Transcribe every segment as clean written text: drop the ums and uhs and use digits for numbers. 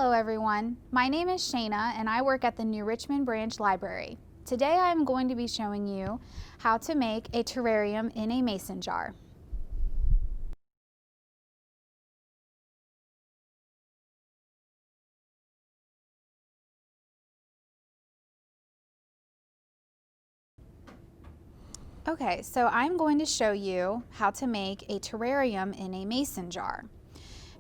Hello everyone, my name is Shayna and I work at the New Richmond Branch Library. Today I am going to be showing you how to make a terrarium in a mason jar. Okay, so I'm going to show you how to make a terrarium in a mason jar.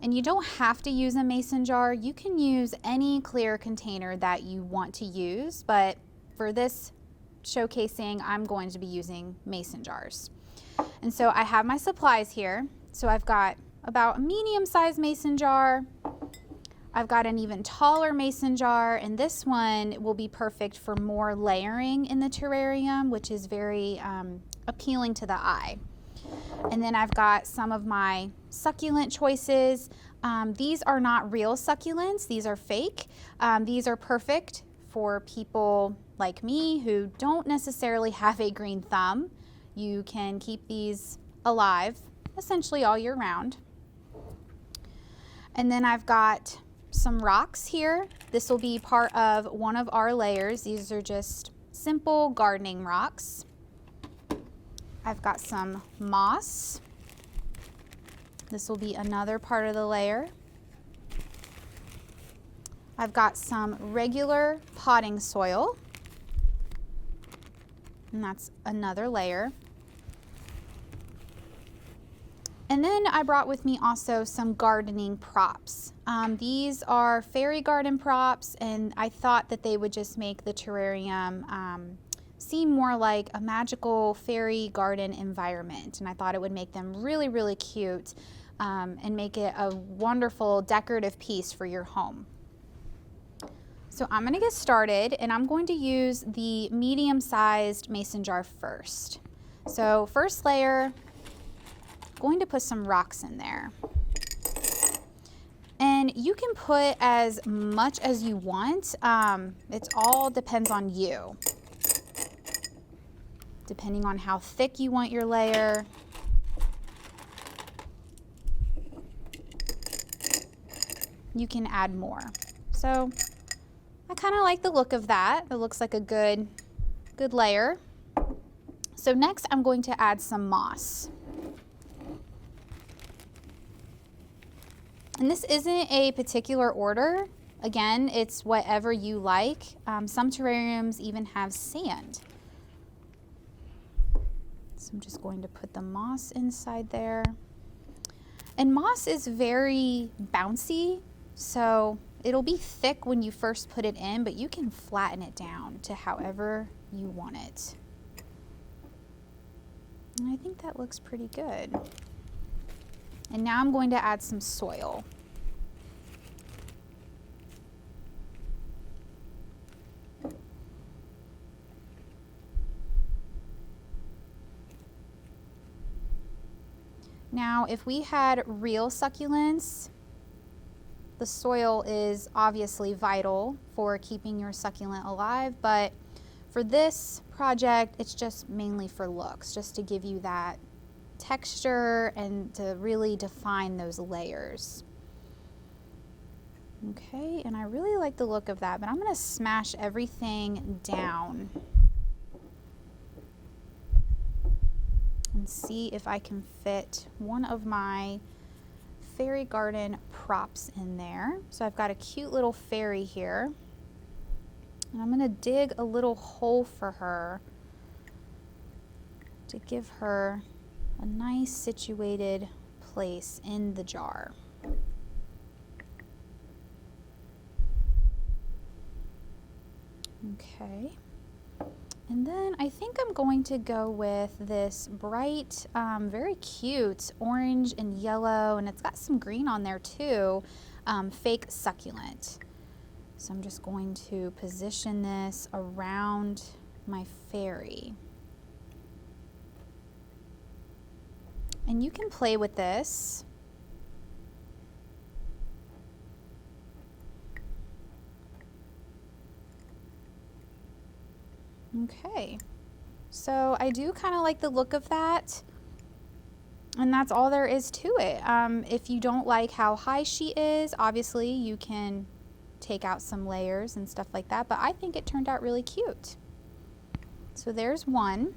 And you don't have to use a mason jar. You can use any clear container that you want to use, but for this showcasing, I'm going to be using mason jars. And so I have my supplies here. So I've got about a medium-sized mason jar. I've got an even taller mason jar, and this one will be perfect for more layering in the terrarium, which is very appealing to the eye. And then I've got some of my succulent choices. These are not real succulents, these are fake. These are perfect for people like me who don't necessarily have a green thumb. You can keep these alive essentially all year round. And then I've got some rocks here. This will be part of one of our layers. These are just simple gardening rocks. I've got some moss. This will be another part of the layer. I've got some regular potting soil, and that's another layer. And then I brought with me also some gardening props. These are fairy garden props, and I thought that they would just make the terrarium seem more like a magical fairy garden environment. And I thought it would make them really, really cute and make it a wonderful decorative piece for your home. So I'm gonna get started, and I'm going to use the medium-sized mason jar first. So first layer, going to put some rocks in there. And you can put as much as you want. It all depends on you. Depending on how thick you want your layer. You can add more. So I kind of like the look of that. It looks like a good layer. So next I'm going to add some moss. And this isn't a particular order. Again, it's whatever you like. Some terrariums even have sand. So I'm just going to put the moss inside there. And moss is very bouncy, so it'll be thick when you first put it in, but you can flatten it down to however you want it. And I think that looks pretty good. And now I'm going to add some soil. Now, if we had real succulents, the soil is obviously vital for keeping your succulent alive, but for this project, it's just mainly for looks, just to give you that texture and to really define those layers. Okay, and I really like the look of that, but I'm gonna smash everything down and see if I can fit one of my fairy garden props in there. So I've got a cute little fairy here, and I'm gonna dig a little hole for her to give her a nice situated place in the jar. Okay. And then I think I'm going to go with this bright, very cute orange and yellow, and it's got some green on there too, fake succulent. So I'm just going to position this around my fairy. And you can play with this. Okay, so I do kind of like the look of that, and that's all there is to it. If you don't like how high she is, obviously you can take out some layers and stuff like that, but I think it turned out really cute. So there's one.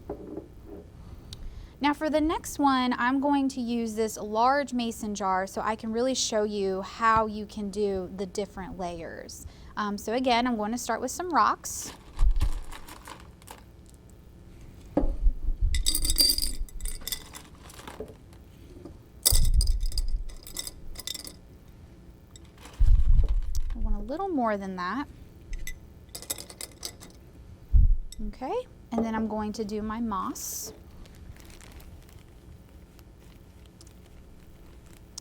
Now for the next one, I'm going to use this large mason jar so I can really show you how you can do the different layers. So again, I'm going to start with some rocks. I want a little more than that. Okay, and then I'm going to do my moss.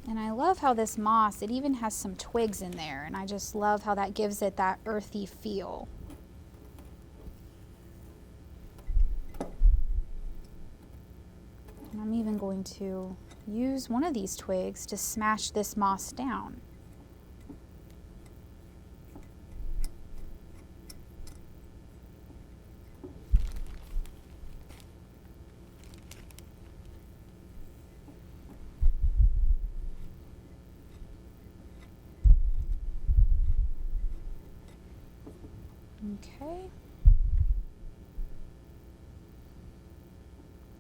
And I love how this moss, it even has some twigs in there, and I just love how that gives it that earthy feel. And I'm even going to use one of these twigs to smash this moss down. Okay.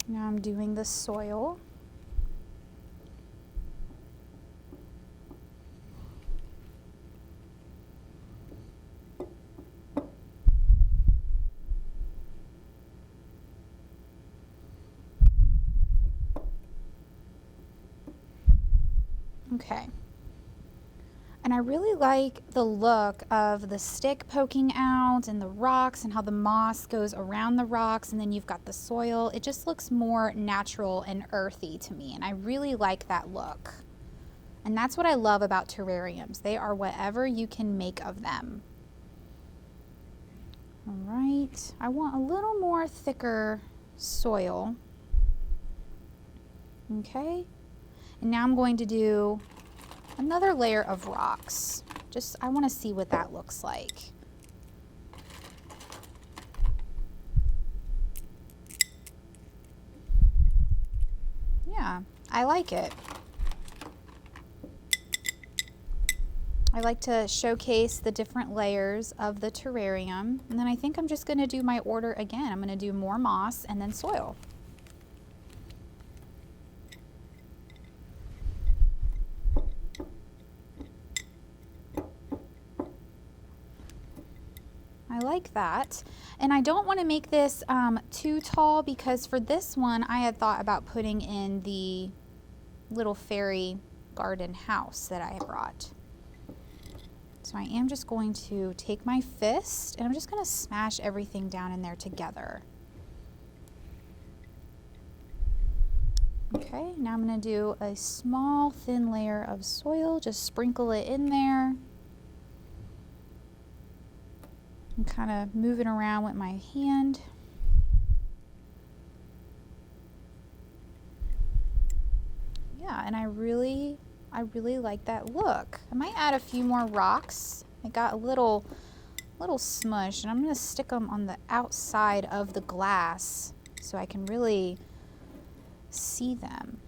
Now I'm doing the soil. Okay. And I really like the look of the stick poking out and the rocks and how the moss goes around the rocks, and then you've got the soil. It just looks more natural and earthy to me, and I really like that look. And that's what I love about terrariums. They are whatever you can make of them. All right, I want a little more thicker soil. Okay, and now I'm going to do another layer of rocks. I want to see what that looks like. Yeah, I like it. I like to showcase the different layers of the terrarium, and then I think I'm just going to do my order again. I'm going to do more moss and then soil. I like that. And I don't want to make this too tall, because for this one I had thought about putting in the little fairy garden house that I brought. So I am just going to take my fist and I'm just going to smash everything down in there together. Okay, now I'm going to do a small thin layer of soil, just sprinkle it in there. And kind of move it around with my hand. Yeah, and I really like that look. I might add a few more rocks. I got a little smush, and I'm going to stick them on the outside of the glass so I can really see them.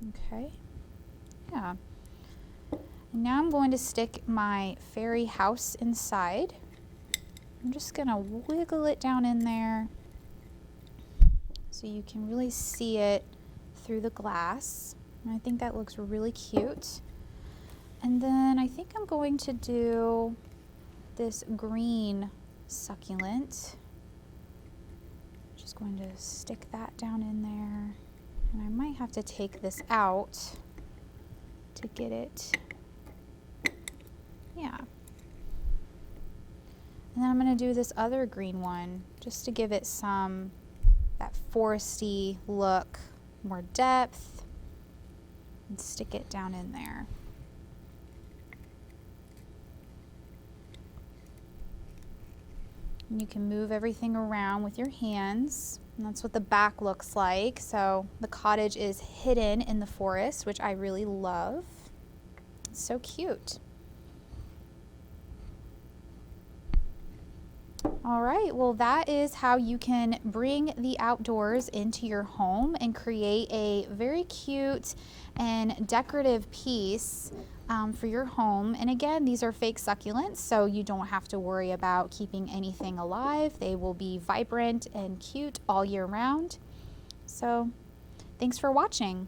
Okay, yeah. And now I'm going to stick my fairy house inside. I'm just going to wiggle it down in there so you can really see it through the glass. And I think that looks really cute. And then I think I'm going to do this green succulent. Just going to stick that down in there. And I might have to take this out to get it. Yeah. And then I'm going to do this other green one just to give it some that foresty look, more depth, and stick it down in there. And you can move everything around with your hands, and that's what the back looks like. So the cottage is hidden in the forest, which I really love. It's so cute. All right, well, that is how you can bring the outdoors into your home and create a very cute and decorative piece for your home. And again, these are fake succulents, so you don't have to worry about keeping anything alive. They will be vibrant and cute all year round. So, thanks for watching.